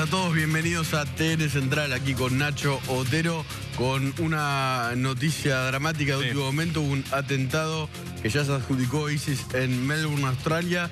a todos, bienvenidos a TN Central, aquí con Nacho Otero, con una noticia dramática de último momento, un atentado que ya se adjudicó ISIS en Melbourne, Australia.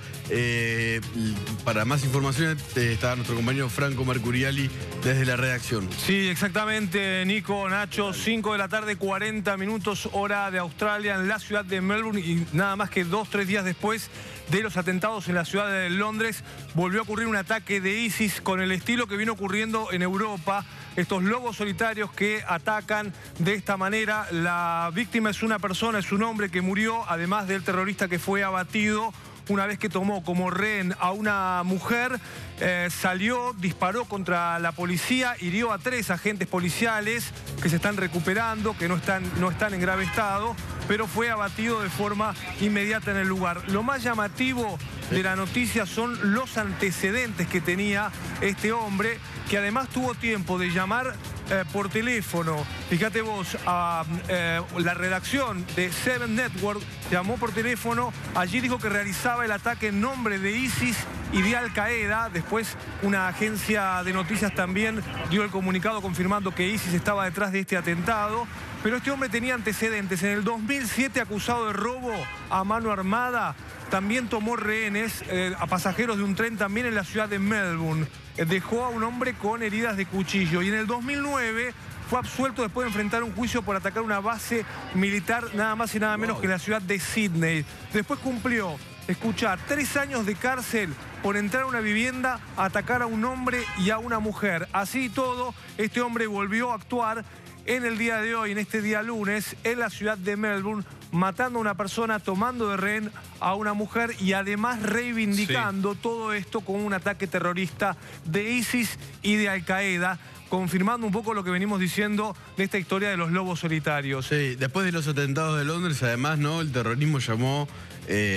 Para más información está nuestro compañero Franco Mercuriali desde la redacción. Sí, exactamente, Nico, Nacho, 5 de la tarde, 40 minutos, hora de Australia, en la ciudad de Melbourne, y nada más que 2-3 días después de los atentados en la ciudad de Londres, volvió a ocurrir un ataque de ISIS con el estilo que vino ocurriendo en Europa. Estos lobos solitarios que atacan de esta manera. La víctima es una persona, es un hombre que murió, además del terrorista que fue abatido una vez que tomó como rehén a una mujer. Salió, disparó contra la policía, hirió a 3 agentes policiales que se están recuperando, que no están en grave estado, pero fue abatido de forma inmediata en el lugar. Lo más llamativo de la noticia son los antecedentes que tenía este hombre, que además tuvo tiempo de llamar por teléfono. Fíjate vos, a la redacción de Seven Network llamó por teléfono. Allí dijo que realizaba el ataque en nombre de ISIS y de Al Qaeda. Después una agencia de noticias también dio el comunicado confirmando que ISIS estaba detrás de este atentado. Pero este hombre tenía antecedentes. En el 2007, acusado de robo a mano armada, también tomó rehenes a pasajeros de un tren también en la ciudad de Melbourne. Dejó a un hombre con heridas de cuchillo. Y en el 2009 fue absuelto después de enfrentar un juicio por atacar una base militar nada más y nada menos que en la ciudad de Sydney. Después cumplió, escuchá, 3 años de cárcel por entrar a una vivienda, atacar a un hombre y a una mujer. Así y todo, este hombre volvió a actuar en el día de hoy, en este día lunes, en la ciudad de Melbourne, matando a una persona, tomando de rehén a una mujer y además reivindicando todo esto con un ataque terrorista de ISIS y de Al Qaeda, confirmando un poco lo que venimos diciendo de esta historia de los lobos solitarios. Sí, después de los atentados de Londres, además, ¿no? El terrorismo llamó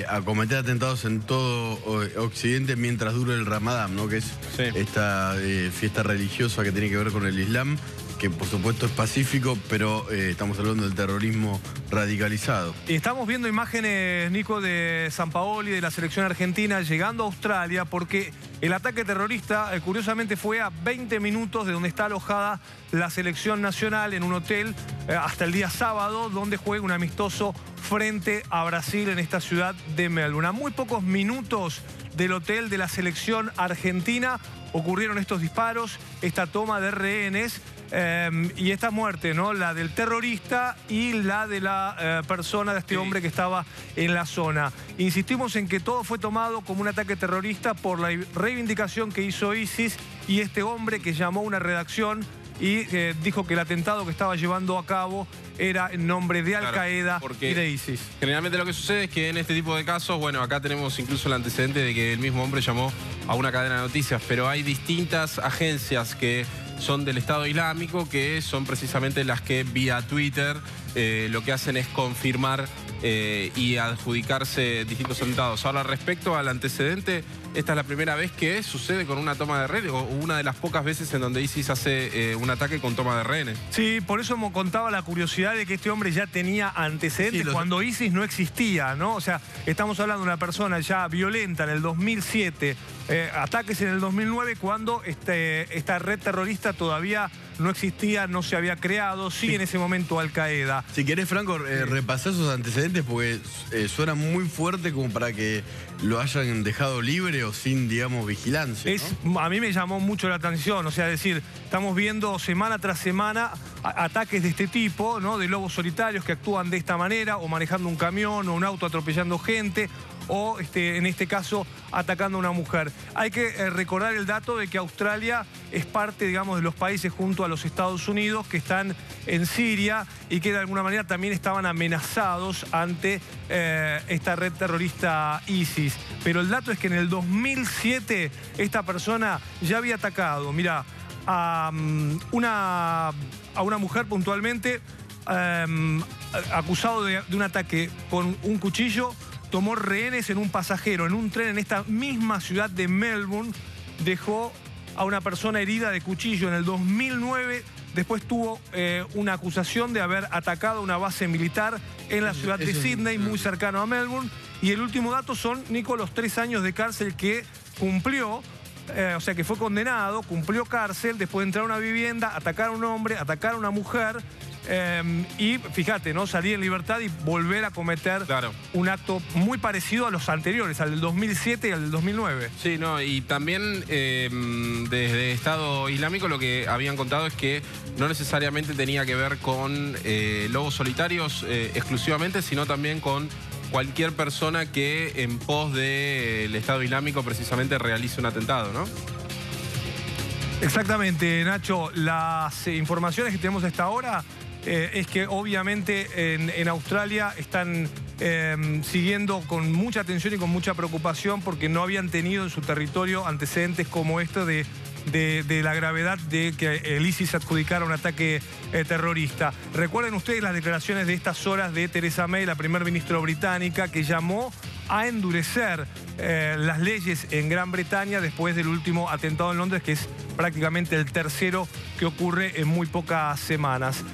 a cometer atentados en todo Occidente mientras dure el Ramadán, ¿no? Que es esta fiesta religiosa que tiene que ver con el Islam, que por supuesto es pacífico, pero estamos hablando del terrorismo radicalizado. Y estamos viendo imágenes, Nico, de Sampaoli, de la selección argentina, llegando a Australia, porque el ataque terrorista, curiosamente, fue a 20 minutos de donde está alojada la selección nacional, en un hotel, hasta el día sábado, donde juega un amistoso frente a Brasil en esta ciudad de Melbourne. A muy pocos minutos del hotel de la selección argentina ocurrieron estos disparos, esta toma de rehenes, y esta muerte, ¿no? La del terrorista y la de la persona, de este hombre que estaba en la zona. Insistimos en que todo fue tomado como un ataque terrorista por la reivindicación que hizo ISIS y este hombre que llamó a una redacción y dijo que el atentado que estaba llevando a cabo era en nombre de Al Qaeda y de ISIS. Generalmente lo que sucede es que en este tipo de casos, bueno, acá tenemos incluso el antecedente de que el mismo hombre llamó a una cadena de noticias, pero hay distintas agencias que son del Estado Islámico, que son precisamente las que vía Twitter lo que hacen es confirmar y adjudicarse distintos atentados. Ahora, respecto al antecedente, esta es la primera vez que sucede con una toma de rehenes, o una de las pocas veces en donde ISIS hace un ataque con toma de rehenes. Sí, por eso me contaba la curiosidad de que este hombre ya tenía antecedentes cuando ISIS no existía, ¿no? O sea, estamos hablando de una persona ya violenta en el 2007, ataques en el 2009, cuando esta red terrorista todavía no existía, no se había creado, en ese momento Al Qaeda. Si querés, Franco, repasá esos antecedentes porque suena muy fuerte como para que lo hayan dejado libre o sin, digamos, vigilancia, ¿no? A mí me llamó mucho la atención, o sea, es decir, estamos viendo semana tras semana ataques de este tipo, ¿no? De lobos solitarios que actúan de esta manera, o manejando un camión o un auto atropellando gente, o en este caso atacando a una mujer. Hay que recordar el dato de que Australia es parte, digamos, de los países junto a los Estados Unidos que están en Siria y que de alguna manera también estaban amenazados ante esta red terrorista ISIS. Pero el dato es que en el 2007 esta persona ya había atacado, mira, a una mujer puntualmente, acusado de un ataque con un cuchillo. Tomó rehenes en un pasajero, en un tren en esta misma ciudad de Melbourne. Dejó a una persona herida de cuchillo en el 2009. Después tuvo una acusación de haber atacado una base militar en la ciudad de Sydney, muy cercano a Melbourne. Y el último dato son, Nico, los 3 años de cárcel que cumplió o sea que fue condenado, cumplió cárcel, después de entrar a una vivienda, atacar a un hombre, atacar a una mujer, y fíjate, ¿no? Salir en libertad y volver a cometer un acto muy parecido a los anteriores, al del 2007 y al del 2009. Sí, no, y también desde Estado Islámico lo que habían contado es que no necesariamente tenía que ver con lobos solitarios exclusivamente, sino también con cualquier persona que en pos del Estado Islámico precisamente realice un atentado, ¿no? Exactamente, Nacho. Las informaciones que tenemos hasta ahora es que obviamente en Australia están siguiendo con mucha atención y con mucha preocupación porque no habían tenido en su territorio antecedentes como esto de la gravedad de que el ISIS adjudicara un ataque terrorista. Recuerden ustedes las declaraciones de estas horas de Theresa May, la primer ministra británica, que llamó a endurecer las leyes en Gran Bretaña después del último atentado en Londres, que es prácticamente el tercero que ocurre en muy pocas semanas.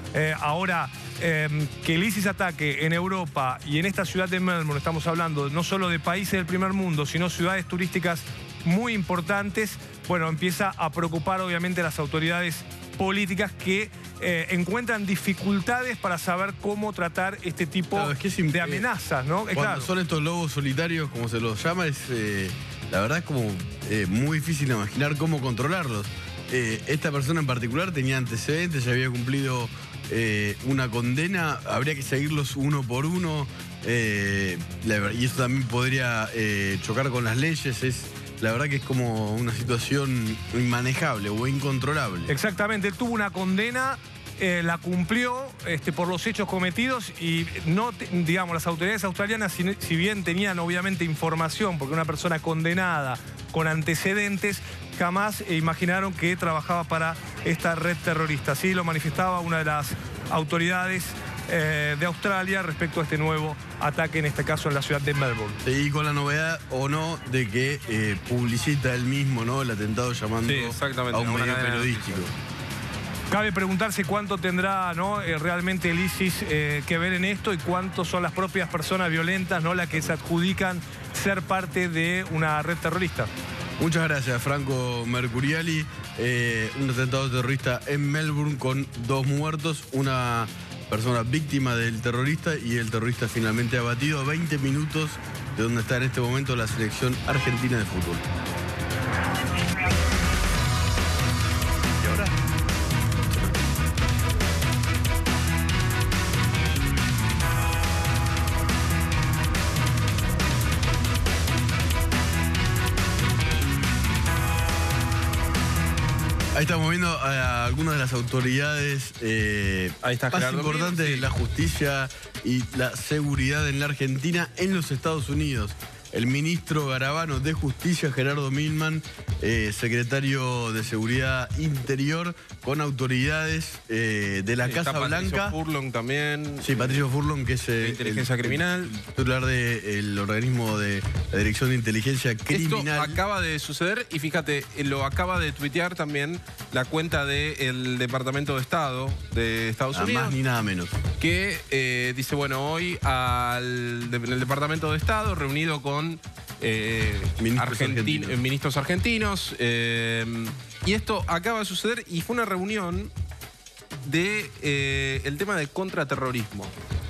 Ahora, que el ISIS ataque en Europa y en esta ciudad de Melbourne, estamos hablando no solo de países del primer mundo, sino ciudades turísticas muy importantes, bueno, empieza a preocupar obviamente a las autoridades políticas que encuentran dificultades para saber cómo tratar este tipo de amenazas, ¿no? Cuando son estos lobos solitarios, como se los llama, la verdad es como muy difícil imaginar cómo controlarlos. Esta persona en particular tenía antecedentes, ya había cumplido una condena, habría que seguirlos uno por uno, y eso también podría chocar con las leyes. La verdad que es como una situación inmanejable o incontrolable. Exactamente, él tuvo una condena, la cumplió por los hechos cometidos y no, digamos, las autoridades australianas, si bien tenían obviamente información, porque una persona condenada con antecedentes, jamás imaginaron que trabajaba para esta red terrorista. Así lo manifestaba una de las autoridades de Australia respecto a este nuevo ataque, en este caso en la ciudad de Melbourne. Y con la novedad o no de que publicita él mismo, ¿no?, el atentado llamando a un medio periodístico. Cabe preguntarse cuánto tendrá, ¿no?, realmente el ISIS que ver en esto y cuántos son las propias personas violentas, ¿no?, las que se adjudican ser parte de una red terrorista. Muchas gracias, Franco Mercuriali. Un atentado terrorista en Melbourne con 2 muertos, una persona víctima del terrorista y el terrorista finalmente abatido a 20 minutos de donde está en este momento la selección argentina de fútbol. ¿Y ahora? Ahí estamos viendo a algunas de las autoridades más importantes de la justicia y la seguridad en la Argentina en los Estados Unidos. El ministro Garabano de Justicia, Gerardo Milman, secretario de Seguridad Interior, con autoridades de la Casa Blanca. Patricio Furlong también. Sí, Patricio Furlong, que es de Inteligencia Criminal. Titular del organismo de la Dirección de Inteligencia Criminal. Esto acaba de suceder y fíjate, lo acaba de tuitear también la cuenta del Departamento de Estado de Estados Unidos. Más ni nada menos. Que dice, bueno, hoy en el Departamento de Estado, reunido con ministros argentinos, y esto acaba de suceder y fue una reunión de el tema del contraterrorismo.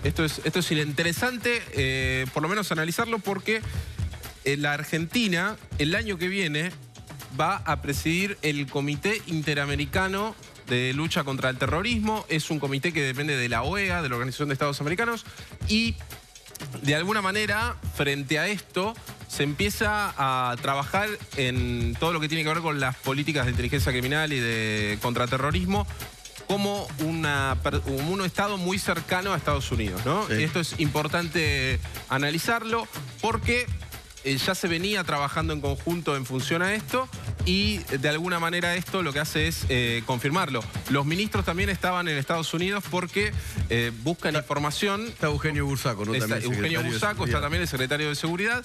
Esto es interesante, por lo menos analizarlo, porque la Argentina el año que viene va a presidir el Comité Interamericano de Lucha contra el Terrorismo. Es un comité que depende de la OEA, de la Organización de Estados Americanos, y de alguna manera, frente a esto, se empieza a trabajar en todo lo que tiene que ver con las políticas de inteligencia criminal y de contraterrorismo como un Estado muy cercano a Estados Unidos, ¿no? Sí. Y esto es importante analizarlo porque ya se venía trabajando en conjunto en función a esto y de alguna manera esto lo que hace es confirmarlo. Los ministros también estaban en Estados Unidos porque buscan información. Está Eugenio Bursaco, ¿no? Está Eugenio Bursaco, está también el secretario de Seguridad.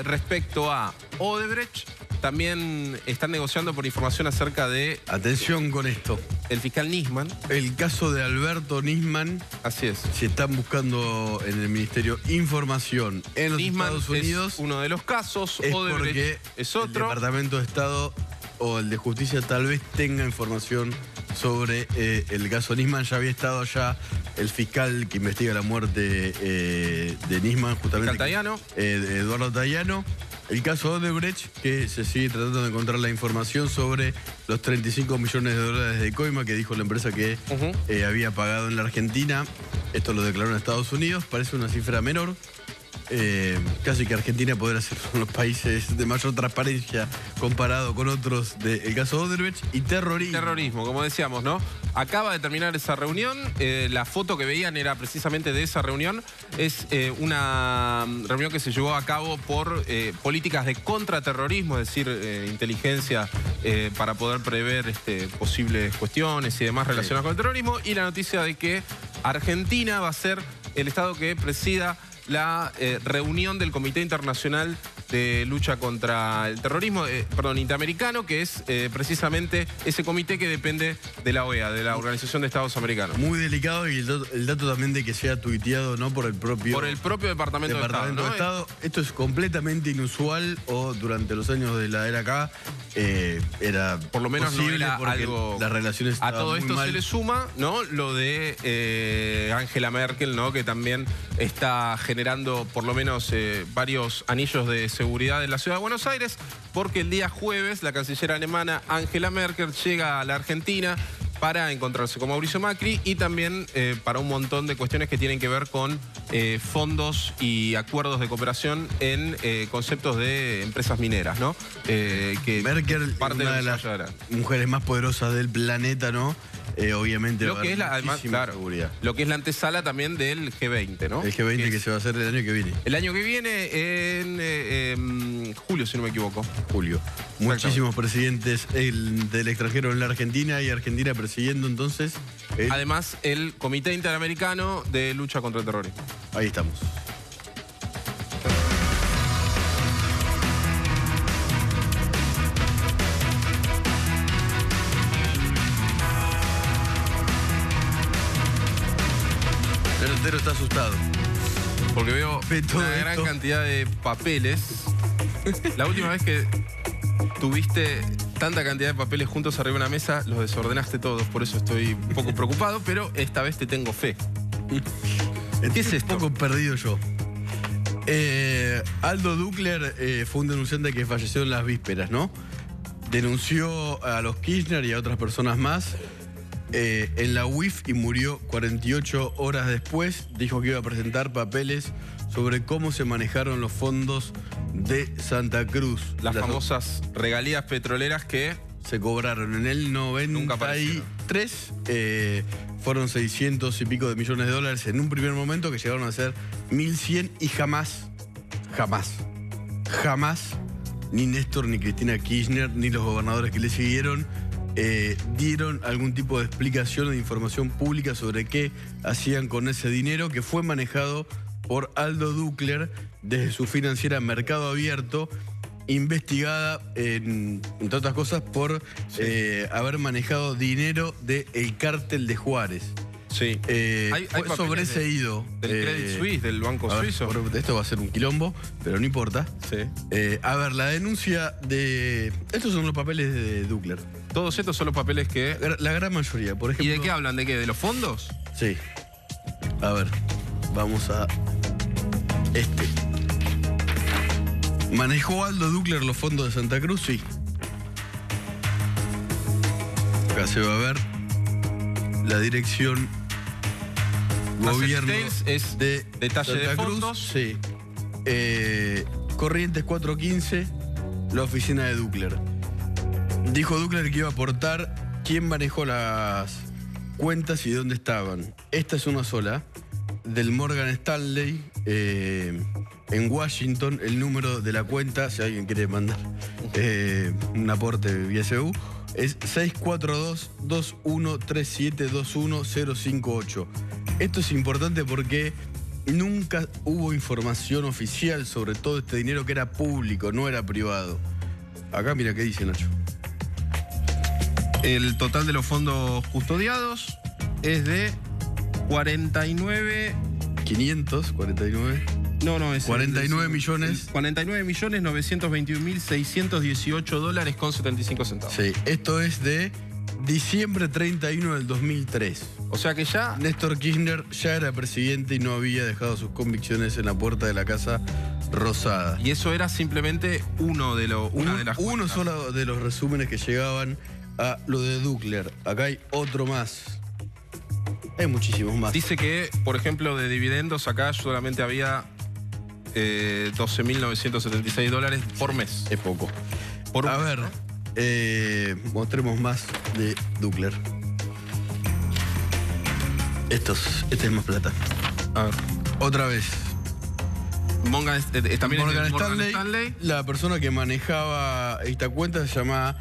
Respecto a Odebrecht, también están negociando por información acerca de... Atención con esto. El fiscal Nisman. El caso de Alberto Nisman. Así es. Se están buscando en el Ministerio información en los Nisman Estados Unidos. Es uno de los casos, es Odebrecht es otro. El Departamento de Estado o el de Justicia tal vez tenga información sobre el caso Nisman. Ya había estado allá el fiscal que investiga la muerte de Nisman, justamente. Tayano. Eduardo Tayano. El caso Odebrecht, que se sigue tratando de encontrar la información sobre los 35 millones de dólares de coima que dijo la empresa que había pagado en la Argentina. Esto lo declaró en Estados Unidos, parece una cifra menor. Casi que Argentina podrá ser uno de los países de mayor transparencia comparado con otros del caso Odebrecht. Y terrorismo. Terrorismo, como decíamos, ¿no? Acaba de terminar esa reunión. La foto que veían era precisamente de esa reunión. Es una reunión que se llevó a cabo por políticas de contraterrorismo, es decir, inteligencia para poder prever posibles cuestiones y demás relacionadas con el terrorismo. Y la noticia de que Argentina va a ser el estado que presida la reunión del Comité Internacional de Lucha contra el Terrorismo, interamericano, que es precisamente ese comité que depende de la OEA, de la Organización de Estados Americanos. Muy delicado, y el dato también de que sea tuiteado, ¿no? Por el propio Departamento de Estado. Esto es completamente inusual, o durante los años de la era acá era por lo menos posible, no era porque algo. las relaciones a todo muy esto mal. se le suma, ¿no? Lo de Angela Merkel, ¿no? Que también está generando por lo menos varios anillos de seguridad en la ciudad de Buenos Aires, porque el día jueves la canciller alemana Angela Merkel llega a la Argentina para encontrarse con Mauricio Macri y también para un montón de cuestiones que tienen que ver con fondos y acuerdos de cooperación en conceptos de empresas mineras, ¿no? Que Merkel, parte una de las mujeres más poderosas del planeta, ¿no? Obviamente lo que es además, claro, seguridad. Lo que es la antesala también del G20, ¿no? El G20 que se va a hacer el año que viene. El año que viene, en julio, si no me equivoco. Julio. Muchísimos presidentes del extranjero en la Argentina, y Argentina presidiendo entonces. Además, el Comité Interamericano de Lucha contra el Terrorismo. Ahí estamos. El Otero está asustado. Porque veo todo una gran esto. cantidad de papeles. La última vez que tuviste tanta cantidad de papeles juntos arriba de una mesa, los desordenaste todos. Por eso estoy un poco preocupado, pero esta vez te tengo fe. ¿Qué es esto? Un poco perdido yo. Aldo Duckler fue un denunciante que falleció en las vísperas, ¿no? Denunció a los Kirchner y a otras personas más en la UIF y murió 48 horas después. Dijo que iba a presentar papeles sobre cómo se manejaron los fondos de Santa Cruz. Las famosas regalías petroleras que se cobraron en el 93. Fueron 600 y pico de millones de dólares en un primer momento, que llegaron a ser 1.100, y jamás, ni Néstor, ni Cristina Kirchner, ni los gobernadores que le siguieron dieron algún tipo de explicación o de información pública sobre qué hacían con ese dinero, que fue manejado por Aldo Duckler desde su financiera Mercado Abierto, investigada, entre otras cosas, por haber manejado dinero del cártel de Juárez. sí. Fue sobreseído. Del Credit Suisse, del Banco Suizo. Esto va a ser un quilombo, pero no importa. Sí. A ver, la denuncia de... Estos son los papeles de Duckler. Todos estos son los papeles que... La gran mayoría, por ejemplo... ¿Y de qué hablan? ¿De qué? ¿De los fondos? Sí. A ver, vamos a... ¿Manejó Aldo Duckler los fondos de Santa Cruz? Sí. Acá se va a ver la dirección gobierno es de detalle Santa de Cruz. fondos. Sí. Corrientes 415, la oficina de Duckler. Dijo Duckler que iba a aportar quién manejó las cuentas y dónde estaban. Esta es una sola, del Morgan Stanley, en Washington. El número de la cuenta, si alguien quiere mandar un aporte vía SU, es 642-2137-21058. Esto es importante porque nunca hubo información oficial sobre todo este dinero, que era público, no era privado. Acá mira qué dice Nacho. El total de los fondos custodiados es de 49 549 No, es 49 millones. 49.921.618 dólares con 75 centavos. Sí, esto es de diciembre 31 del 2003. O sea que ya... Néstor Kirchner ya era presidente y no había dejado sus convicciones en la puerta de la Casa Rosada. Y eso era simplemente una de las uno cuentas. solo de los resúmenes que llegaban a lo de Duckler. Acá hay otro más. Hay muchísimos más. Dice que, por ejemplo, de dividendos acá solamente había 12.976 dólares por mes. Es poco. Por A ver, mostremos más de Duckler. Este es más plata. A ver. Otra vez. También Morgan es de Morgan Stanley, Stanley. la persona que manejaba esta cuenta se llama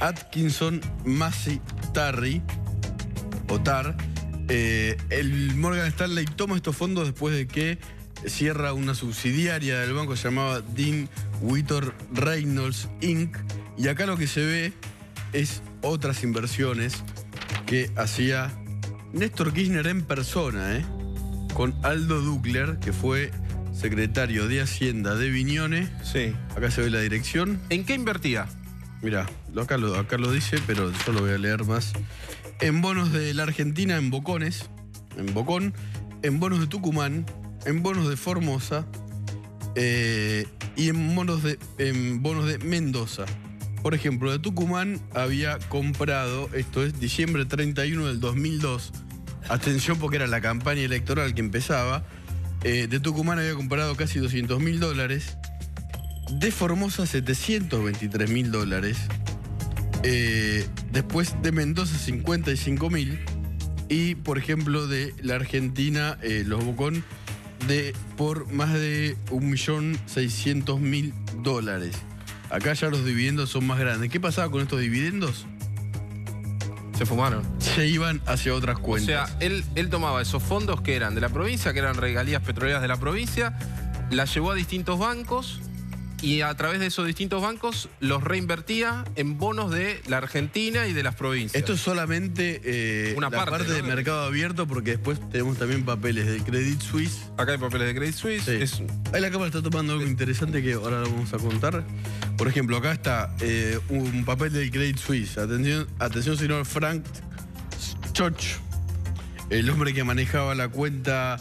Atkinson Massey Tarry, o Tar. El Morgan Stanley toma estos fondos después de que cierra una subsidiaria del banco llamada Dean Whittor Reynolds Inc. Y acá lo que se ve es otras inversiones que hacía Néstor Kirchner en persona, con Aldo Duckler, que fue secretario de Hacienda de Viñone. Sí. Acá se ve la dirección. ¿En qué invertía? Mirá, acá lo dice, pero yo lo voy a leer más. En bonos de la Argentina, en Bocones, en Bocón, en bonos de Tucumán, en bonos de Formosa y en bonos de Mendoza. Por ejemplo, de Tucumán había comprado, esto es diciembre 31 del 2002, atención porque era la campaña electoral que empezaba, de Tucumán había comprado casi 200.000 dólares, de Formosa 723.000 dólares, después de Mendoza 55.000 y, por ejemplo, de la Argentina, los Bocón, por más de 1.600.000 dólares. Acá ya los dividendos son más grandes. ¿Qué pasaba con estos dividendos? Se fumaron. Se iban hacia otras O cuentas. sea, él tomaba esos fondos que eran de la provincia, que eran regalías petroleras de la provincia, las llevó a distintos bancos y a través de esos distintos bancos los reinvertía en bonos de la Argentina y de las provincias. Esto es solamente Una la parte ¿no? de mercado abierto, porque después tenemos también papeles de Credit Suisse. Acá hay papeles de Credit Suisse. Sí. Ahí la cámara está tomando algo interesante que ahora lo vamos a contar. Por ejemplo, acá está un papel del Credit Suisse. Atención, señor Frank Schoch, el hombre que manejaba la cuenta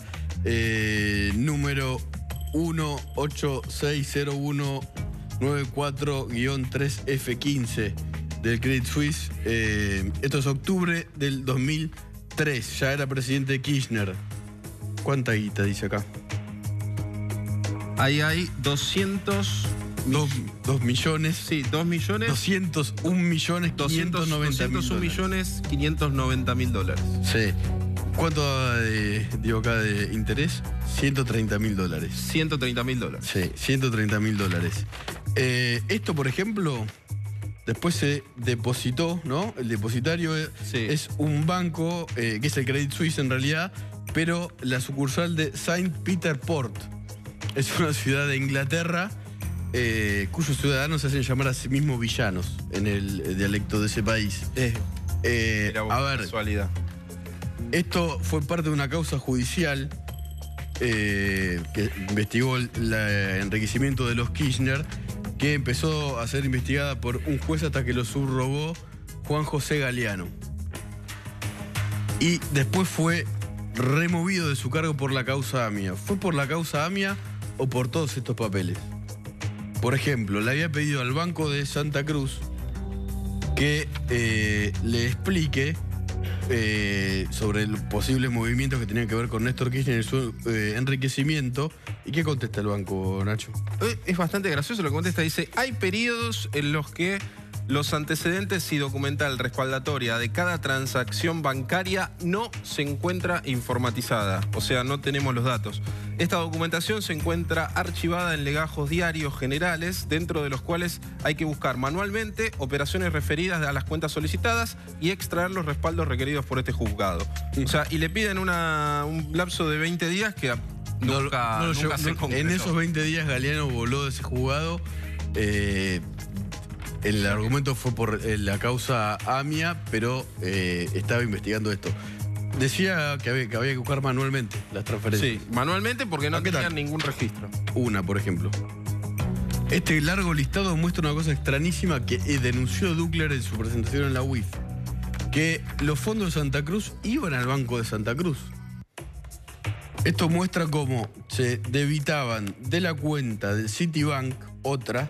número 1860194-3F15 del Credit Suisse. Esto es octubre del 2003. Ya era presidente Kirchner. ¿Cuánta guita dice acá? Ahí hay 200... 2 millones. Sí, 2 millones. 201.590.000 dólares. Sí. ¿Cuánto dio acá de interés? 130.000 dólares. 130.000 dólares. Sí, 130.000 dólares. Esto, por ejemplo, después se depositó, ¿no? El depositario es un banco, que es el Credit Suisse en realidad, pero la sucursal de Saint Peter Port. Es una ciudad de Inglaterra, cuyos ciudadanos se hacen llamar a sí mismos villanos en el dialecto de ese país. A ver, casualidad. Esto fue parte de una causa judicial que investigó el enriquecimiento de los Kirchner, que empezó a ser investigada por un juez hasta que lo subrogó Juan José Galeano. Y después fue removido de su cargo por la causa AMIA. ¿Fue por la causa AMIA o por todos estos papeles? Por ejemplo, le había pedido al Banco de Santa Cruz que le explique sobre los posibles movimientos que tenían que ver con Néstor Kirchner y su enriquecimiento. ¿Y qué contesta el banco, Nacho? Es bastante gracioso lo que contesta. Dice, hay periodos en los que los antecedentes y documental respaldatoria de cada transacción bancaria no se encuentra informatizada. O sea, no tenemos los datos. Esta documentación se encuentra archivada en legajos diarios generales, dentro de los cuales hay que buscar manualmente operaciones referidas a las cuentas solicitadas y extraer los respaldos requeridos por este juzgado. O sea, y le piden un lapso de 20 días que nunca se concretó. En esos 20 días Galeano voló de ese juzgado. El argumento fue por la causa AMIA, pero estaba investigando esto. Decía que había que buscar manualmente las transferencias. Sí, manualmente porque no ¿Qué tal? tenían ningún registro. Una, por ejemplo. Este largo listado muestra una cosa extrañísima que denunció Ducler en su presentación en la UIF. Que los fondos de Santa Cruz iban al Banco de Santa Cruz. Esto muestra cómo se debitaban de la cuenta del Citibank, otra,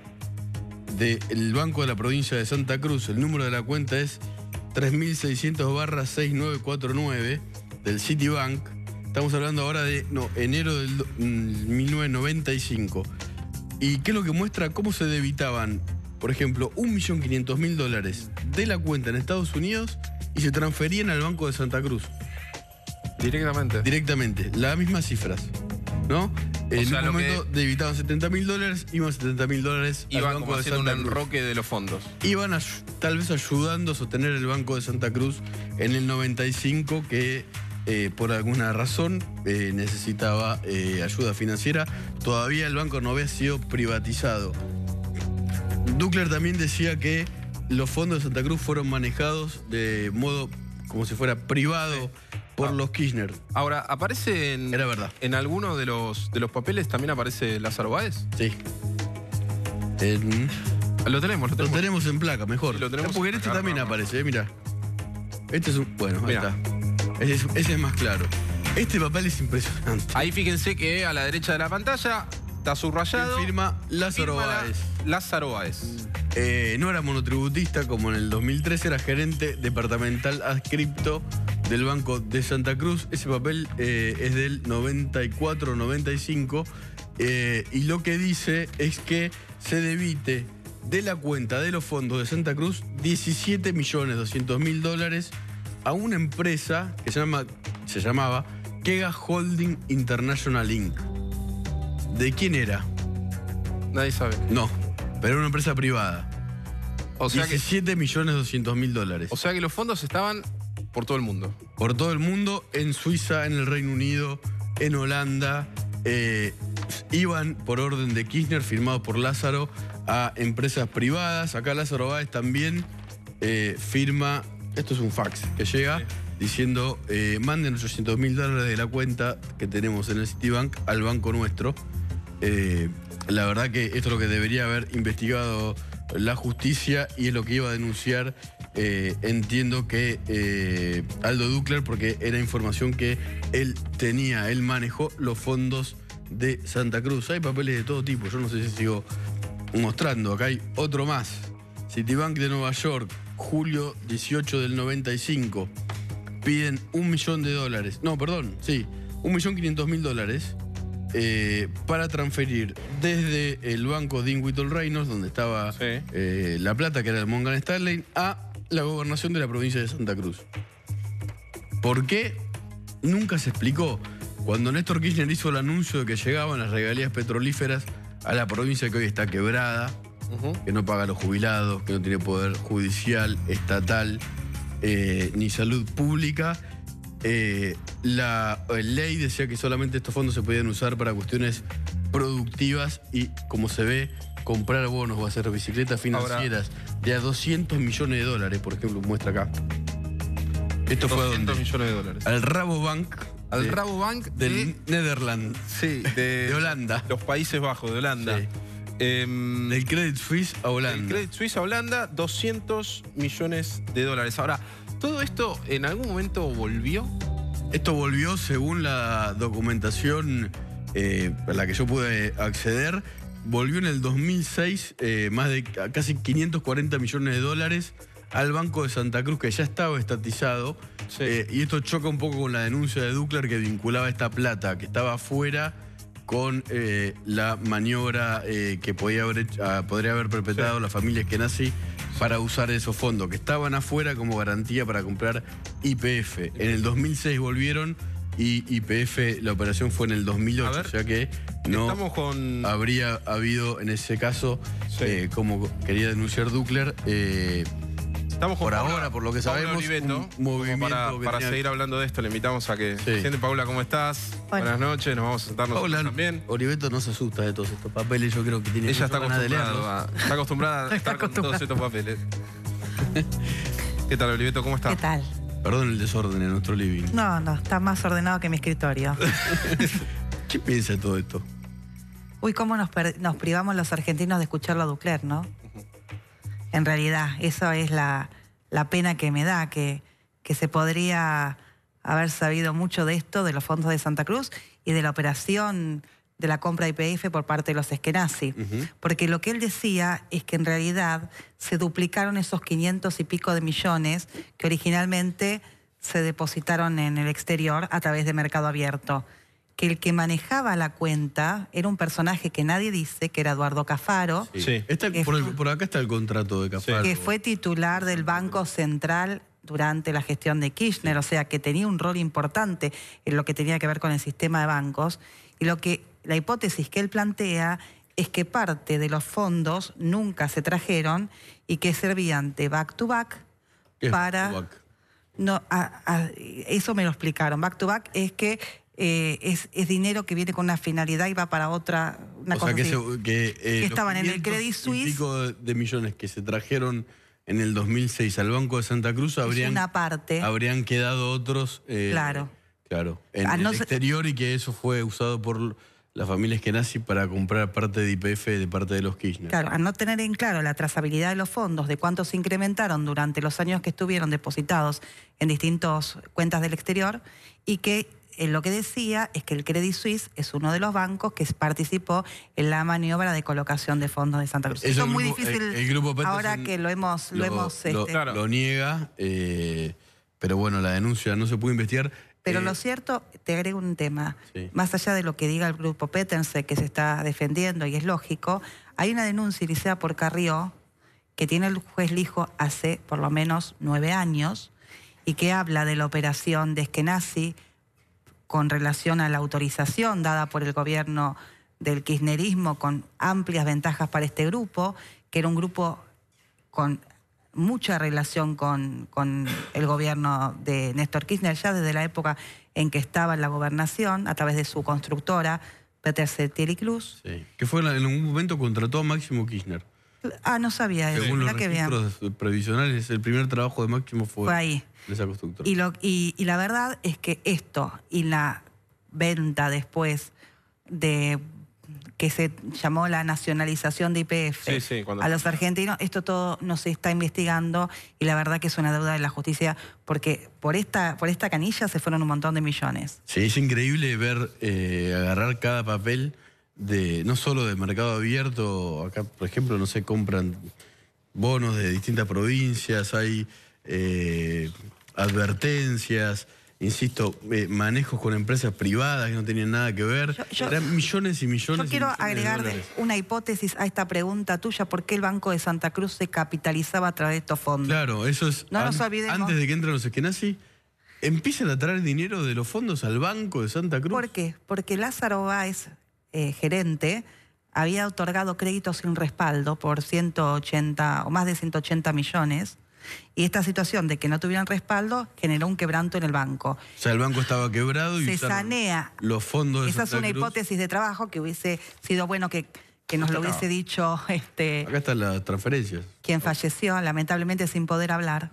del Banco de la Provincia de Santa Cruz. El número de la cuenta es 3600/6949 del Citibank. Estamos hablando ahora de enero del 1995. ¿Y qué es lo que muestra? Cómo se debitaban, por ejemplo, $1.500.000 de la cuenta en Estados Unidos y se transferían al Banco de Santa Cruz. Directamente. Directamente, las mismas cifras, ¿no? En un momento debitaban $70.000, iban $70.000 al iban Banco como de haciendo Santa un Cruz. enroque de los fondos. Iban tal vez ayudando a sostener el Banco de Santa Cruz en el 95, que por alguna razón necesitaba ayuda financiera. Todavía el banco no había sido privatizado. Ducler también decía que los fondos de Santa Cruz fueron manejados de modo como si fuera privado por los Kirchner. Ahora, ¿aparece Era verdad. en alguno de los papeles también aparece Lázaro Báez? Sí. Lo tenemos. Lo tenemos en placa, mejor. Sí, lo tenemos porque en en este placa, también no. aparece, mira. Este es un... Bueno, ahí Mirá. está. Ese es más claro. Este papel es impresionante. Ahí fíjense que a la derecha de la pantalla está subrayado. Firma Lázaro Báez. Lázaro Báez. No era monotributista como en el 2003, era gerente departamental adscripto del Banco de Santa Cruz. Ese papel es del 94-95 y lo que dice es que se debite de la cuenta de los fondos de Santa Cruz $17.200.000 a una empresa que se llamaba Kega Holding International Inc. ¿De quién era? Nadie sabe. No, pero era una empresa privada. O sea $17.200.000. O sea que los fondos estaban por todo el mundo. Por todo el mundo, en Suiza, en el Reino Unido, en Holanda. Iban por orden de Kirchner, firmados por Lázaro, a empresas privadas. Acá Lázaro Báez también firma, esto es un fax que llega, diciendo manden $800.000 de la cuenta que tenemos en el Citibank al banco nuestro. La verdad que esto es lo que debería haber investigado la justicia y es lo que iba a denunciar, entiendo que Aldo Ducler, porque era información que él manejó los fondos de Santa Cruz. Hay papeles de todo tipo, yo no sé si sigo mostrando. Acá hay otro más. Citibank de Nueva York, julio 18 del 95. Piden $1 millón. No, perdón, sí, $1.500.000 para transferir desde el banco Dean Whittle Reynolds, donde estaba la plata, que era el Morgan Stanley, a la gobernación de la provincia de Santa Cruz. ¿Por qué? Nunca se explicó. Cuando Néstor Kirchner hizo el anuncio de que llegaban las regalías petrolíferas a la provincia que hoy está quebrada, que no paga a los jubilados, que no tiene poder judicial, estatal, ni salud pública, la ley decía que solamente estos fondos se podían usar para cuestiones productivas y, como se ve, comprar bonos o hacer bicicletas financieras de a $200 millones, por ejemplo, muestra acá. Esto fue a ¿dónde? $200 millones. Al Rabobank. Al Rabobank del Netherlands. Sí, de Holanda. Los Países Bajos, de Holanda. Sí. Del Credit Suisse a Holanda. Del Credit Suisse a Holanda, $200 millones. Ahora, ¿todo esto en algún momento volvió? Esto volvió, según la documentación a la que yo pude acceder, volvió en el 2006 más de casi $540 millones al Banco de Santa Cruz, que ya estaba estatizado. Sí. Y esto choca un poco con la denuncia de Ducler, que vinculaba esta plata que estaba afuera con la maniobra que podría haber perpetrado la familia Eskenazi para usar esos fondos, que estaban afuera como garantía para comprar YPF. En el 2006 volvieron y YPF, la operación fue en el 2008, o sea que no habría habido en ese caso, como quería denunciar Ducler, estamos con por Paula, ahora, por lo que sabemos, Oliveto, un movimiento para seguir hablando de esto, le invitamos a que se siente. Paula, ¿cómo estás? Hola. Buenas noches, nos vamos a sentarnos Paula, también. Oliveto no se asusta de todos estos papeles, yo creo que tiene Ella está ganas de leerlos. acostumbrada a estar con todos estos papeles. ¿Qué tal, Oliveto? ¿Cómo estás? ¿Qué tal? Perdón el desorden en nuestro living. No, está más ordenado que mi escritorio. ¿Qué piensa de todo esto? Uy, cómo nos privamos los argentinos de escucharlo a Ducler, ¿no? En realidad, eso es la pena que me da, que se podría haber sabido mucho de esto, de los fondos de Santa Cruz y de la operación de la compra de YPF por parte de los Eskenazi. Porque lo que él decía es que en realidad se duplicaron esos 500 y pico de millones que originalmente se depositaron en el exterior a través de Mercado Abierto. Que el que manejaba la cuenta era un personaje que nadie dice, que era Eduardo Cafaro. Sí. Por acá está el contrato de Cafaro. Que fue titular del Banco Central durante la gestión de Kirchner, o sea, que tenía un rol importante en lo que tenía que ver con el sistema de bancos. Y la hipótesis que él plantea es que parte de los fondos nunca se trajeron y que servían de back-to-back para... Back to back? No, eso me lo explicaron. Back-to-back es que es dinero que viene con una finalidad y va para otra, una cosa así. Que estaban en el Credit y Suisse. pico de millones que se trajeron en el 2006 al Banco de Santa Cruz habrían quedado otros claro. En el exterior, y que eso fue usado por las familias Eskenazi para comprar parte de YPF de parte de los Kirchner. Claro, al no tener en claro la trazabilidad de los fondos, de cuántos se incrementaron durante los años que estuvieron depositados en distintas cuentas del exterior, y que lo que decía es que el Credit Suisse es uno de los bancos que participó en la maniobra de colocación de fondos de Santa Cruz. Eso es muy difícil el grupo Petersen ahora que lo niega, pero bueno, la denuncia no se pudo investigar. Pero lo cierto, te agrego un tema, sí. Más allá de lo que diga el grupo Petersen, que se está defendiendo y es lógico, hay una denuncia iniciada por Carrió que tiene el juez Lijo hace por lo menos 9 años y que habla de la operación de Eskenazi con relación a la autorización dada por el gobierno del kirchnerismo con amplias ventajas para este grupo, que era un grupo con mucha relación con el gobierno de Néstor Kirchner ya desde la época en que estaba en la gobernación a través de su constructora Petersen Thierry-Cruz. Sí. Que fue en algún momento contrató a Máximo Kirchner. Ah, no sabía eso. Según los registros previsionales, el primer trabajo de Máximo fue ahí. En esa constructora. Y la verdad es que esto y la venta después de que se llamó la nacionalización de YPF a los argentinos, esto todo no se está investigando y la verdad que es una deuda de la justicia porque por esta canilla se fueron un montón de millones. Sí, es increíble ver agarrar cada papel no solo de Mercado Abierto. Acá, por ejemplo, no se compran bonos de distintas provincias, hay advertencias, insisto, manejos con empresas privadas que no tenían nada que ver. Eran millones y millones. Yo quiero millones agregarle una hipótesis a esta pregunta tuya: ¿por qué el Banco de Santa Cruz se capitalizaba a través de estos fondos? Claro, eso es. No nos olvidemos. Antes de que entren los Eskenazi, empiezan a traer dinero de los fondos al Banco de Santa Cruz. ¿Por qué? Porque Lázaro Báez, gerente, había otorgado créditos sin respaldo por 180 o más de 180 millones. Y esta situación de que no tuvieran respaldo generó un quebranto en el banco. O sea, el banco estaba quebrado y se sanea los fondos de Esa Santa es una Cruz. hipótesis de trabajo que hubiese sido bueno que nos lo hubiese dicho Acá están las transferencias. quien falleció, lamentablemente sin poder hablar.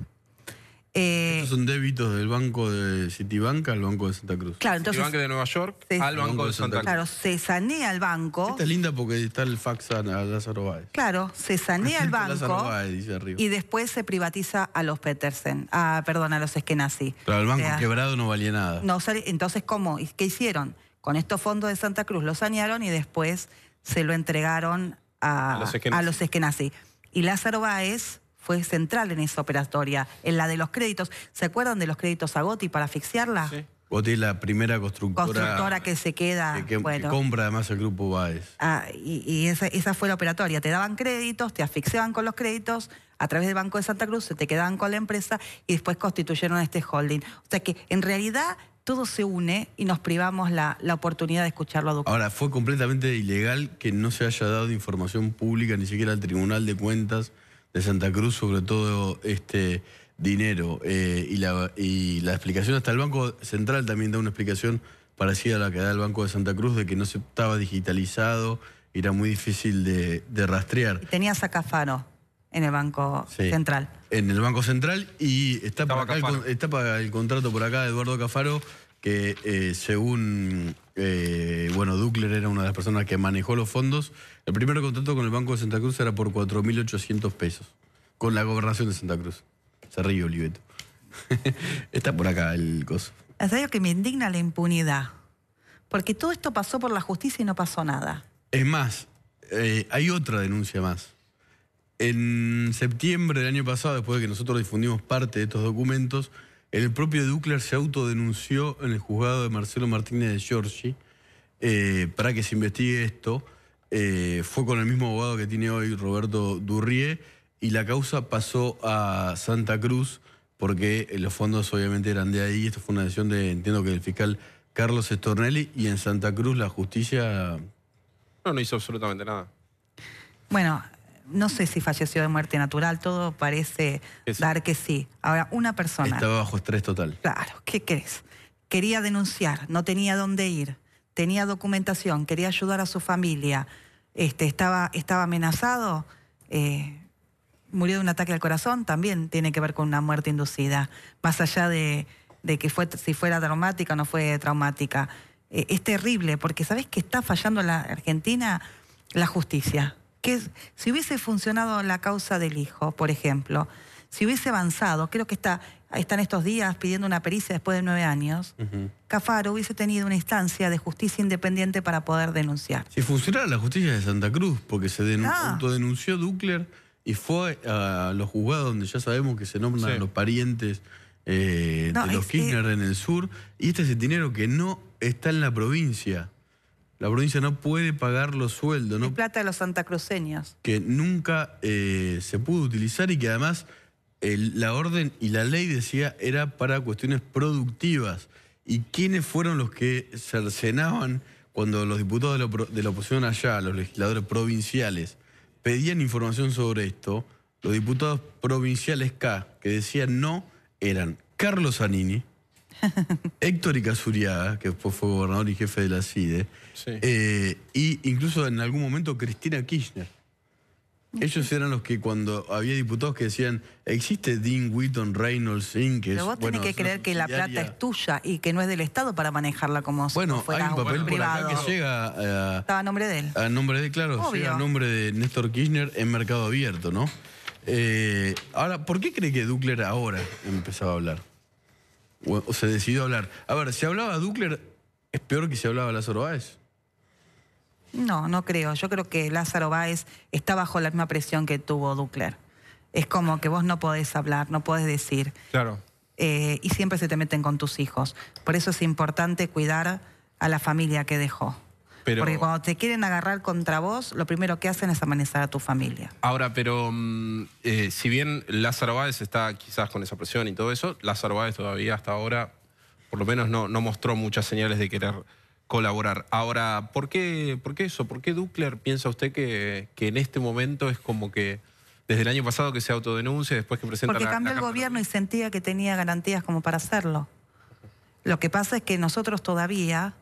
Estos son débitos del banco de Citibank al Banco de Santa Cruz. Claro, entonces, Citibank de Nueva York al Banco de Santa Cruz. Claro, se sanea el banco. Esta es linda porque está el fax a Lázaro Báez. Claro, se sanea el Lázaro banco Báez, dice arriba. y después se privatiza a los Petersen, a los Eskenazi. Claro, el banco quebrado no valía nada. No, entonces, ¿cómo? ¿Qué hicieron? Con estos fondos de Santa Cruz lo sanearon y después se lo entregaron a los Eskenazi. Y Lázaro Báez fue central en esa operatoria, en la de los créditos. ¿Se acuerdan de los créditos a Gotti para asfixiarla? Sí. Gotti es la primera constructora que se queda. Que compra además el grupo Báez. Y esa fue la operatoria. Te daban créditos, te asfixiaban con los créditos, a través del Banco de Santa Cruz se te quedaban con la empresa y después constituyeron este holding. O sea que en realidad todo se une y nos privamos la oportunidad de escucharlo a Ducler. Ahora, fue completamente ilegal que no se haya dado información pública, ni siquiera al Tribunal de Cuentas de Santa Cruz, sobre todo este dinero. Y la explicación hasta el Banco Central también da una explicación parecida a la que da el Banco de Santa Cruz, de que no se estaba digitalizado, era muy difícil de rastrear. Y tenías a Cafaro en el Banco Central. En el Banco Central, y está para el contrato por acá de Eduardo Cafaro, que según Ducler era una de las personas que manejó los fondos. El primer contrato con el Banco de Santa Cruz era por 4.800 pesos, con la gobernación de Santa Cruz. Se ríe Oliveto. Está por acá el coso. Es algo que me indigna la impunidad, porque todo esto pasó por la justicia y no pasó nada. Es más, hay otra denuncia más. En septiembre del año pasado, después de que nosotros difundimos parte de estos documentos, el propio Ducler se autodenunció en el juzgado de Marcelo Martínez de Giorgi para que se investigue esto. Fue con el mismo abogado que tiene hoy Roberto Durrié, y la causa pasó a Santa Cruz porque los fondos obviamente eran de ahí. Esto fue una decisión entiendo que del fiscal Carlos Stornelli, y en Santa Cruz la justicia... No hizo absolutamente nada. Bueno, no sé si falleció de muerte natural, todo parece dar que sí. Ahora, una persona... Estaba bajo estrés total. Claro, ¿qué crees? Quería denunciar, no tenía dónde ir, tenía documentación, quería ayudar a su familia, estaba amenazado, murió de un ataque al corazón, también tiene que ver con una muerte inducida, más allá de que si fuera traumática o no fue traumática. Es terrible, porque ¿sabés que está fallando en la Argentina? La justicia. Que si hubiese funcionado la causa del hijo, por ejemplo, si hubiese avanzado, creo que están estos días pidiendo una pericia después de 9 años, Cafaro hubiese tenido una instancia de justicia independiente para poder denunciar. Si funcionara la justicia de Santa Cruz, porque se autodenunció Ducler y fue a los juzgados donde ya sabemos que se nombran los parientes de los Kirchner en el sur, y este es el dinero que no está en la provincia. La provincia no puede pagar los sueldos. Es plata de los santacruceños. Que nunca se pudo utilizar, y que además la orden y la ley decía era para cuestiones productivas. ¿Y quiénes fueron los que cercenaban cuando los diputados de la oposición allá, los legisladores provinciales, pedían información sobre esto? Los diputados provinciales K, que decían no, eran Carlos Zanini, Héctor Icazuriaga, que después fue gobernador y jefe de la CIDE, y incluso en algún momento Cristina Kirchner. Ellos eran los que, cuando había diputados que decían, existe Dean Wheaton Reynolds Inc. Pero vos tenés que creer que la plata es tuya y que no es del Estado para manejarla como si fuera hay un papel privado. por acá que llega estaba a nombre de él. A nombre de, claro, obvio, llega a nombre de Néstor Kirchner en Mercado Abierto, ¿no? Ahora, ¿por qué cree que Ducler ahora empezaba a hablar? O se decidió a hablar. A ver, si hablaba Ducler, ¿es peor que si hablaba Lázaro Báez? No, no creo. Yo creo que Lázaro Báez está bajo la misma presión que tuvo Ducler. Es como que vos no podés hablar, no podés decir. Claro. Y siempre se te meten con tus hijos. Por eso es importante cuidar a la familia que dejó. Porque cuando te quieren agarrar contra vos, lo primero que hacen es amenazar a tu familia. Ahora, pero si bien Lázaro Báez está quizás con esa presión y todo eso, Lázaro Báez todavía hasta ahora, por lo menos no mostró muchas señales de querer colaborar. Ahora, ¿por qué eso? ¿Por qué Ducler piensa usted que en este momento es como que desde el año pasado que se autodenuncia, después que presenta Porque cambió el gobierno y sentía que tenía garantías como para hacerlo. Lo que pasa es que nosotros todavía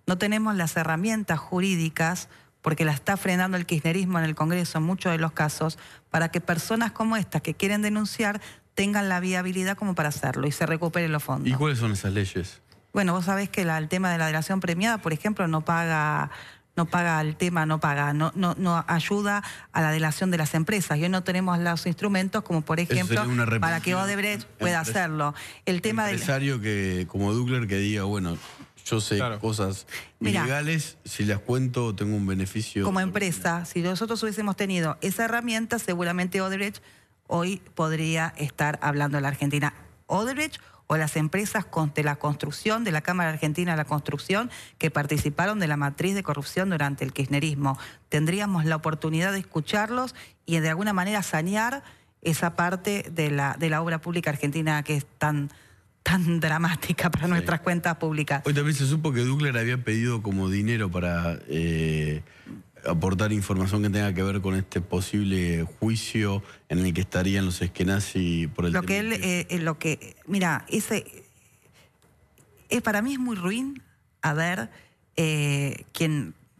no tenemos las herramientas jurídicas, porque la está frenando el kirchnerismo en el Congreso en muchos de los casos, para que personas como estas que quieren denunciar tengan la viabilidad como para hacerlo y se recuperen los fondos. ¿Y cuáles son esas leyes? Bueno, vos sabés que el tema de la delación premiada, por ejemplo, no ayuda a la delación de las empresas. Y hoy no tenemos los instrumentos como, por ejemplo, para que Odebrecht pueda hacerlo. El tema del empresario que, como Ducler, que diga, bueno, yo sé cosas ilegales, si las cuento tengo un beneficio. Como empresa, si nosotros hubiésemos tenido esa herramienta, seguramente Odebrecht hoy podría estar hablando de la Argentina. Odebrecht o las empresas de la construcción, de la Cámara Argentina de la Construcción, que participaron de la matriz de corrupción durante el kirchnerismo. Tendríamos la oportunidad de escucharlos y de alguna manera sanear esa parte de la obra pública argentina que es tan dramática para nuestras cuentas públicas. Hoy también se supo que Ducler había pedido como dinero para aportar información que tenga que ver con este posible juicio en el que estarían los Eskenazi por el mira, para mí es muy ruin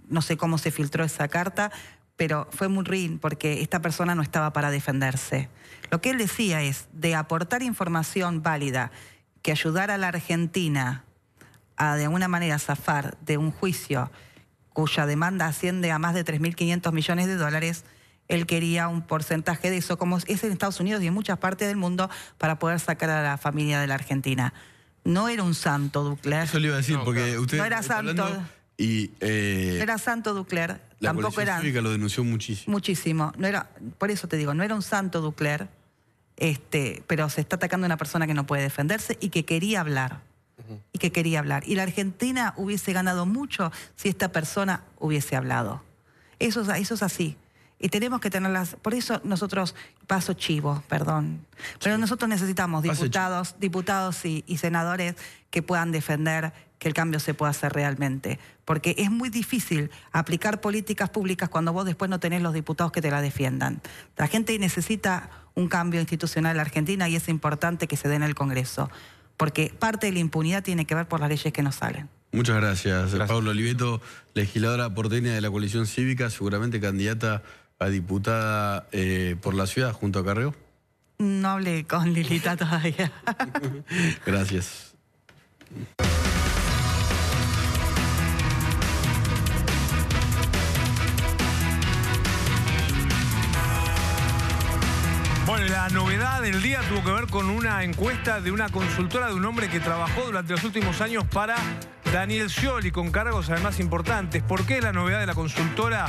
no sé cómo se filtró esa carta, pero fue muy ruin porque esta persona no estaba para defenderse. Lo que él decía es de aportar información válida que ayudara a la Argentina a de alguna manera zafar de un juicio cuya demanda asciende a más de 3.500 millones de dólares, él quería un porcentaje de eso, como es en Estados Unidos y en muchas partes del mundo, para poder sacar a la familia de la Argentina. No era un santo, Ducler. Eso le iba a decir, porque usted no era está santo. Y, no era santo, Ducler. La Tampoco Coalición era. Cívica lo denunció muchísimo. Muchísimo. No era, por eso te digo, no era un santo, Ducler, pero se está atacando a una persona que no puede defenderse y que quería hablar. Y que quería hablar. Y la Argentina hubiese ganado mucho si esta persona hubiese hablado. Eso es así. Y tenemos que tenerlas. Por eso nosotros, paso chivo, perdón. Pero nosotros necesitamos diputados y senadores que puedan defender que el cambio se pueda hacer realmente. Porque es muy difícil aplicar políticas públicas cuando vos después no tenés los diputados que te la defiendan. La gente necesita un cambio institucional en la Argentina y es importante que se dé en el Congreso. Porque parte de la impunidad tiene que ver por las leyes que nos salen. Muchas gracias. Paula Oliveto, legisladora porteña de la Coalición Cívica, seguramente candidata a diputada por la ciudad junto a Carrió. No hablé con Lilita todavía. Gracias. Bueno, la novedad del día tuvo que ver con una encuesta de una consultora de un hombre que trabajó durante los últimos años para Daniel Scioli, con cargos además importantes. ¿Por qué la novedad de la consultora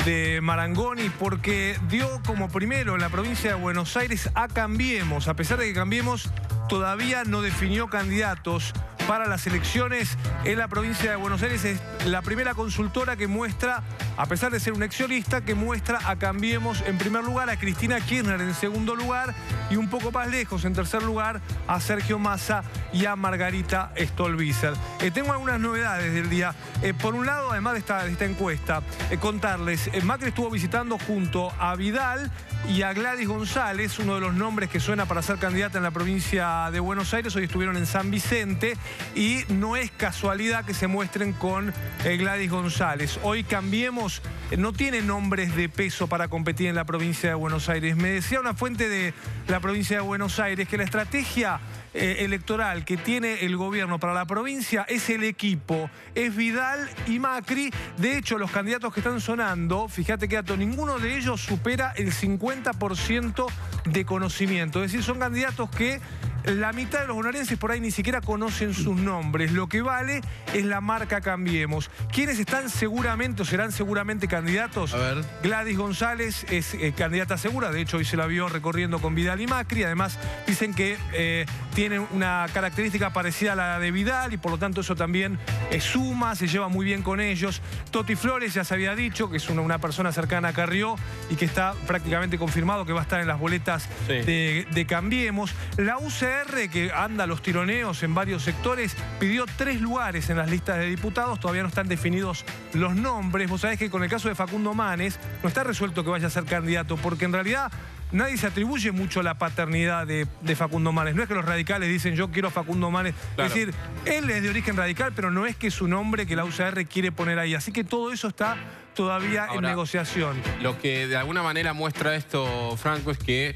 de Marangoni? Porque dio como primero en la provincia de Buenos Aires a Cambiemos. A pesar de que Cambiemos todavía no definió candidatos para las elecciones en la provincia de Buenos Aires, es la primera consultora que muestra, a pesar de ser un exionista, que muestra a Cambiemos en primer lugar, a Cristina Kirchner en segundo lugar y un poco más lejos, en tercer lugar, a Sergio Massa y a Margarita Stolbizer. Tengo algunas novedades del día. Por un lado, además de esta encuesta, contarles, Macri estuvo visitando junto a Vidal y a Gladys González, uno de los nombres que suena para ser candidata en la provincia de Buenos Aires. Hoy estuvieron en San Vicente y no es casualidad que se muestren con Gladys González. Hoy Cambiemos no tiene nombres de peso para competir en la provincia de Buenos Aires. Me decía una fuente de la provincia de Buenos Aires que la estrategia electoral que tiene el gobierno para la provincia es el equipo, es Vidal y Macri. De hecho, los candidatos que están sonando, fíjate que ninguno de ellos supera el 50% de conocimiento. Es decir, son candidatos que la mitad de los bonaerenses por ahí ni siquiera conocen sus nombres. Lo que vale es la marca Cambiemos. ¿Quiénes están seguramente o serán seguramente candidatos? A ver. Gladys González es candidata segura. De hecho, hoy se la vio recorriendo con Vidal y Macri. Además, dicen que tiene una característica parecida a la de Vidal y por lo tanto eso también suma, se lleva muy bien con ellos. Toti Flores ya se había dicho que es una persona cercana a Carrió y que está prácticamente confirmado que va a estar en las boletas de Cambiemos. La UCR, que anda los tironeos en varios sectores, pidió 3 lugares en las listas de diputados. Todavía no están definidos los nombres. Vos sabés que con el caso de Facundo Manes no está resuelto que vaya a ser candidato, porque en realidad nadie se atribuye mucho la paternidad de Facundo Manes. No es que los radicales dicen yo quiero a Facundo Manes. Claro. Es decir, él es de origen radical, pero no es que su nombre que la UCR quiere poner ahí. Así que todo eso está todavía en negociación. Lo que de alguna manera muestra esto, Franco, es que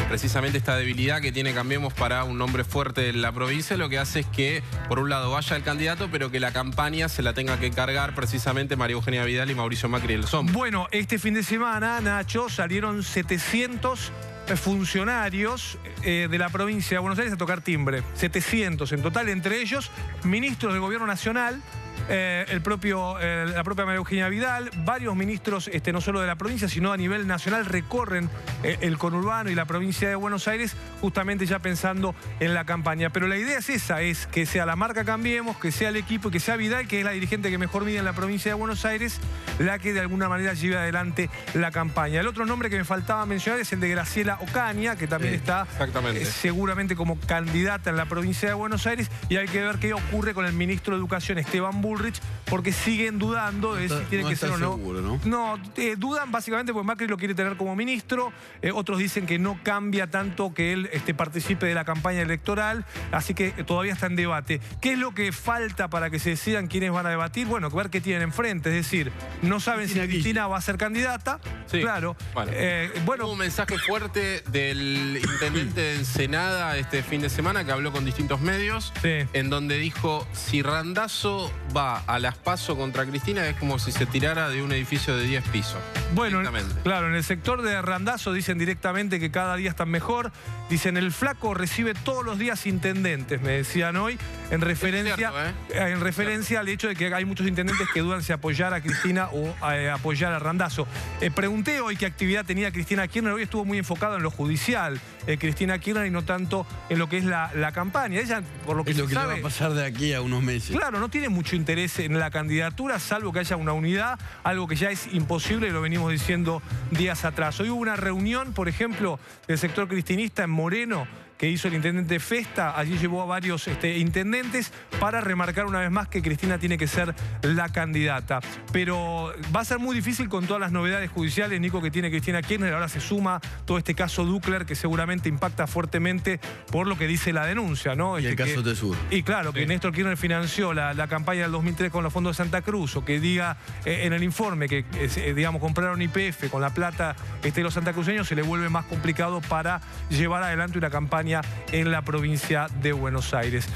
precisamente esta debilidad que tiene Cambiemos para un nombre fuerte en la provincia, lo que hace es que, por un lado, vaya el candidato, pero que la campaña se la tenga que cargar precisamente María Eugenia Vidal y Mauricio Macri el Sombra. Bueno, este fin de semana, Nacho, salieron 700 funcionarios de la provincia de Buenos Aires a tocar timbre. 700 en total, entre ellos ministros del gobierno nacional, la propia María Eugenia Vidal, varios ministros no solo de la provincia, sino a nivel nacional, recorren el conurbano y la provincia de Buenos Aires justamente ya pensando en la campaña. Pero la idea es esa, es que sea la marca Cambiemos, que sea el equipo y que sea Vidal, que es la dirigente que mejor mide en la provincia de Buenos Aires, la que de alguna manera lleve adelante la campaña. El otro nombre que me faltaba mencionar es el de Graciela Ocaña, que también está seguramente como candidata en la provincia de Buenos Aires, y hay que ver qué ocurre con el ministro de Educación, Esteban Bullrich, porque siguen dudando de si tiene que ser o no. Seguro, ¿no? No, dudan básicamente porque Macri lo quiere tener como ministro. Otros dicen que no cambia tanto que él participe de la campaña electoral, así que todavía está en debate. ¿Qué es lo que falta para que se decidan quiénes van a debatir? Bueno, ver qué tienen enfrente, es decir, no saben si Cristina va a ser candidata. Sí. Claro. Bueno, hubo un mensaje fuerte del intendente de Ensenada este fin de semana que habló con distintos medios, en donde dijo, si Randazzo va a las PASO contra Cristina es como si se tirara de un edificio de 10 pisos. Bueno, claro, en el sector de Randazzo dicen directamente que cada día están mejor. Dicen, el flaco recibe todos los días intendentes, me decían hoy, en referencia al hecho de que hay muchos intendentes que dudan si apoyar a Cristina o apoyar a Randazzo. Pregunté hoy qué actividad tenía Cristina Kirchner. Hoy estuvo muy enfocado en lo judicial, Cristina Kirchner, y no tanto en lo que es la campaña. Ella, por lo que es lo que sabe, le va a pasar de aquí a unos meses. Claro, no tiene mucho interés en la candidatura, salvo que haya una unidad, algo que ya es imposible, y lo venimos diciendo días atrás. Hoy hubo una reunión, por ejemplo, del sector cristinista en Moreno, que hizo el intendente Festa. Allí llevó a varios intendentes para remarcar una vez más que Cristina tiene que ser la candidata. Pero va a ser muy difícil con todas las novedades judiciales, Nico, que tiene Cristina Kirchner. Ahora se suma todo este caso Ducler, que seguramente impacta fuertemente por lo que dice la denuncia, ¿no? Y el caso Tesur. Y claro, que Néstor Kirchner financió la campaña del 2003 con los fondos de Santa Cruz, o que diga en el informe que, digamos, compraron YPF con la plata de los santacruceños, se le vuelve más complicado para llevar adelante una campaña en la provincia de Buenos Aires.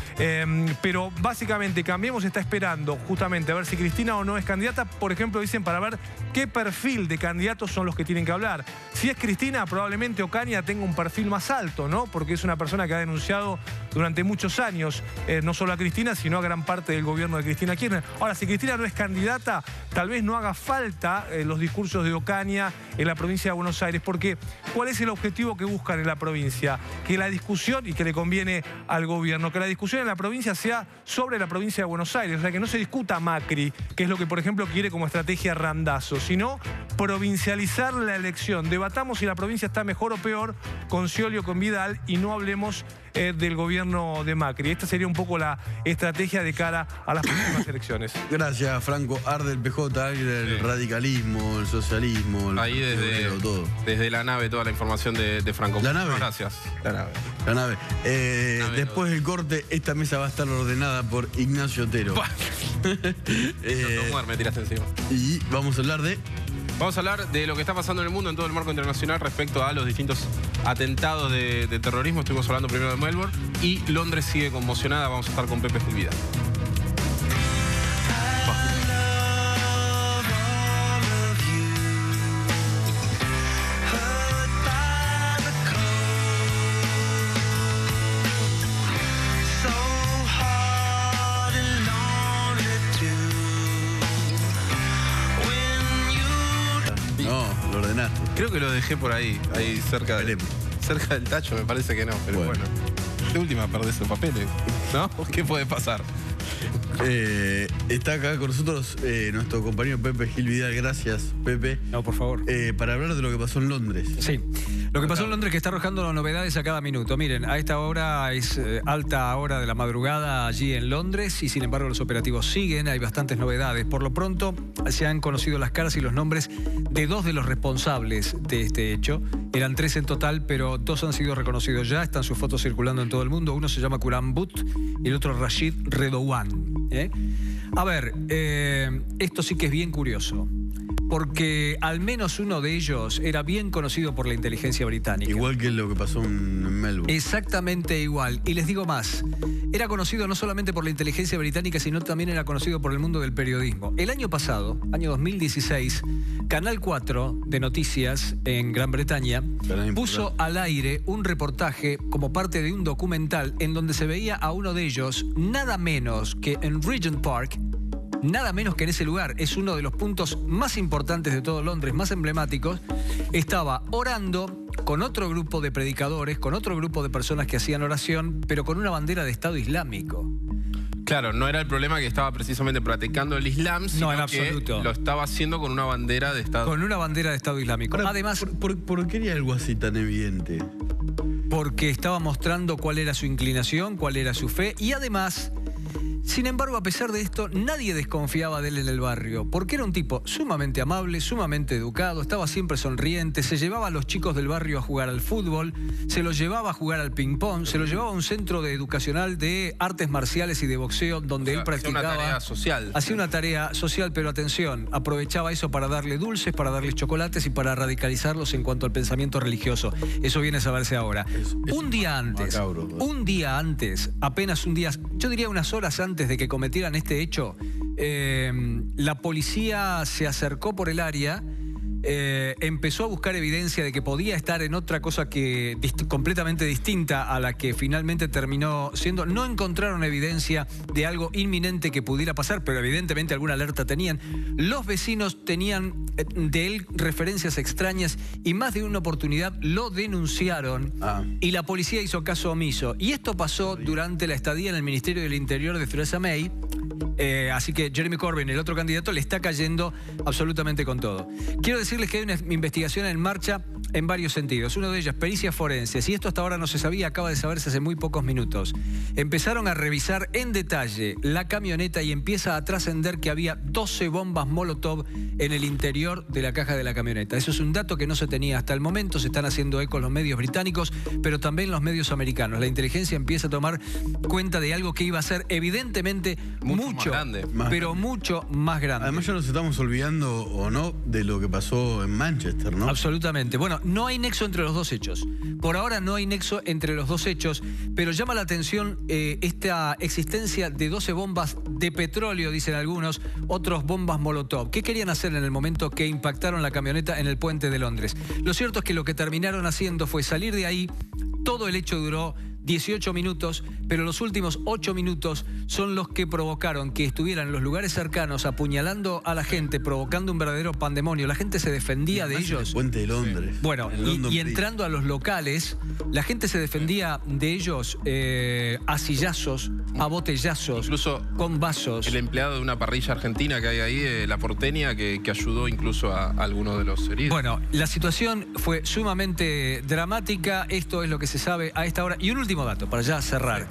Pero básicamente Cambiemos está esperando justamente a ver si Cristina o no es candidata. Por ejemplo, dicen para ver qué perfil de candidatos son los que tienen que hablar. Si es Cristina, probablemente Ocaña tenga un perfil más alto, ¿no? Porque es una persona que ha denunciado durante muchos años, no solo a Cristina, sino a gran parte del gobierno de Cristina Kirchner. Ahora, si Cristina no es candidata, tal vez no haga falta los discursos de Ocaña en la provincia de Buenos Aires, porque ¿cuál es el objetivo que buscan en la provincia? Que la discusión, y que le conviene al gobierno, que la discusión en la provincia sea sobre la provincia de Buenos Aires, o sea, que no se discuta Macri, que es lo que, por ejemplo, quiere como estrategia Randazzo, sino provincializar la elección. Debatamos si la provincia está mejor o peor con Scioli o con Vidal, y no hablemos del gobierno de Macri. Esta sería un poco la estrategia de cara a las próximas elecciones. Gracias, Franco. Arde el PJ, el radicalismo, el socialismo, ahí desde la nave toda la información de Franco. ¿La nave? Gracias. La nave. Después del corte, esta mesa va a estar ordenada por Ignacio Otero. Me tiraste encima. Y vamos a hablar de... Vamos a hablar de lo que está pasando en el mundo, en todo el marco internacional, respecto a los distintos atentados de terrorismo. Estuvimos hablando primero de Melbourne, y Londres sigue conmocionada. Vamos a estar con Pepe Gil Vidal. Lo ordenaste. Creo que lo dejé por ahí cerca del tacho, me parece que no, pero bueno. De última perdés el papel, ¿no? ¿Qué puede pasar? Está acá con nosotros nuestro compañero Pepe Gil Vidal. Gracias, Pepe. No, por favor. Para hablar de lo que pasó en Londres. Sí, lo que pasó en Londres, que está arrojando novedades a cada minuto. Miren, a esta hora es alta hora de la madrugada allí en Londres, y sin embargo los operativos siguen, hay bastantes novedades. Por lo pronto se han conocido las caras y los nombres de 2 de los responsables de este hecho. Eran 3 en total, pero 2 han sido reconocidos ya, están sus fotos circulando en todo el mundo. Uno se llama Quran Butt y el otro Rashid Redouan. A ver, esto sí que es bien curioso, porque al menos uno de ellos era bien conocido por la inteligencia británica. Igual que lo que pasó en Melbourne. Exactamente igual. Y les digo más, era conocido no solamente por la inteligencia británica, sino también era conocido por el mundo del periodismo. El año pasado, año 2016, Canal 4 de noticias en Gran Bretaña puso al aire un reportaje como parte de un documental en donde se veía a uno de ellos nada menos que en Regent Park. Nada menos que en ese lugar, es uno de los puntos más importantes de todo Londres, más emblemáticos. Estaba orando con otro grupo de predicadores, con otro grupo de personas que hacían oración, pero con una bandera de Estado Islámico. Claro, no era el problema que estaba precisamente practicando el Islam, sino no, en absoluto. Que lo estaba haciendo con una bandera de Estado. Con una bandera de Estado Islámico. Ahora, además, ¿por qué era algo así tan evidente? Porque estaba mostrando cuál era su inclinación, cuál era su fe, y además Sin embargo, a pesar de esto, nadie desconfiaba de él en el barrio, porque era un tipo sumamente amable, sumamente educado, estaba siempre sonriente, se llevaba a los chicos del barrio a jugar al fútbol, se los llevaba a jugar al ping-pong, se los llevaba a un centro educacional de artes marciales y de boxeo donde él practicaba. Hacía una tarea social. Hacía una tarea social, pero atención, aprovechaba eso para darle dulces, para darles chocolates y para radicalizarlos en cuanto al pensamiento religioso. Eso viene a saberse ahora. Un día antes, apenas un día, yo diría unas horas antes de que cometieran este hecho, la policía se acercó por el área, empezó a buscar evidencia de que podía estar en otra cosa que completamente distinta a la que finalmente terminó siendo. No encontraron evidencia de algo inminente que pudiera pasar, pero evidentemente alguna alerta tenían. Los vecinos tenían de él referencias extrañas y más de una oportunidad lo denunciaron y la policía hizo caso omiso. Y esto pasó durante la estadía en el Ministerio del Interior de Theresa May. Así que Jeremy Corbyn, el otro candidato, le está cayendo absolutamente con todo. Quiero decirles que hay una investigación en marcha en varios sentidos. Uno de ellos, pericias forenses. Y esto hasta ahora no se sabía, acaba de saberse hace muy pocos minutos. Empezaron a revisar en detalle la camioneta y empieza a trascender que había 12 bombas Molotov en el interior de la caja de la camioneta. Eso es un dato que no se tenía hasta el momento. Se están haciendo eco los medios británicos, pero también los medios americanos. La inteligencia empieza a tomar cuenta de algo que iba a ser evidentemente mucho grande. Pero mucho más grande. Además ya nos estamos olvidando, o no, de lo que pasó en Manchester, ¿no? Absolutamente. Bueno, no hay nexo entre los dos hechos. Por ahora no hay nexo entre los dos hechos, pero llama la atención esta existencia de 12 bombas de petróleo, dicen algunos, otros bombas Molotov. ¿Qué querían hacer en el momento que impactaron la camioneta en el puente de Londres? Lo cierto es que lo que terminaron haciendo fue salir de ahí. Todo el hecho duró 18 minutos, pero los últimos 8 minutos son los que provocaron que estuvieran en los lugares cercanos apuñalando a la gente, provocando un verdadero pandemonio. La gente se defendía de ellos. El puente de Londres. Bueno, y entrando a los locales, la gente se defendía de ellos a sillazos, a botellazos, incluso con vasos. El empleado de una parrilla argentina que hay ahí, la porteña, que ayudó incluso a algunos de los heridos. Bueno, la situación fue sumamente dramática. Esto es lo que se sabe a esta hora. Y un último dato, para ya cerrar.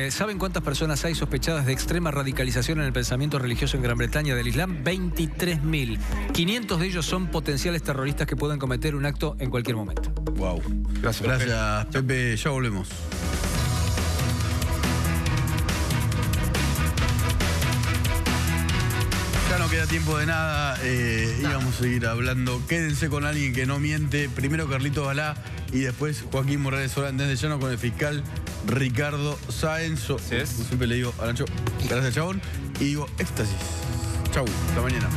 ¿Saben cuántas personas hay sospechadas de extrema radicalización en el pensamiento religioso en Gran Bretaña del Islam? 23.000. 500 de ellos son potenciales terroristas que pueden cometer un acto en cualquier momento. Wow. Gracias, Pepe. Ya volvemos. Ya no queda tiempo de nada, íbamos a seguir hablando. Quédense con alguien que no miente. Primero Carlito Balá y después Joaquín Morales Solán desde Llano con el fiscal Ricardo Sáenz. ¿Sí es? Siempre le digo a Nacho, gracias chabón. Y digo, éxtasis. Chau, hasta mañana.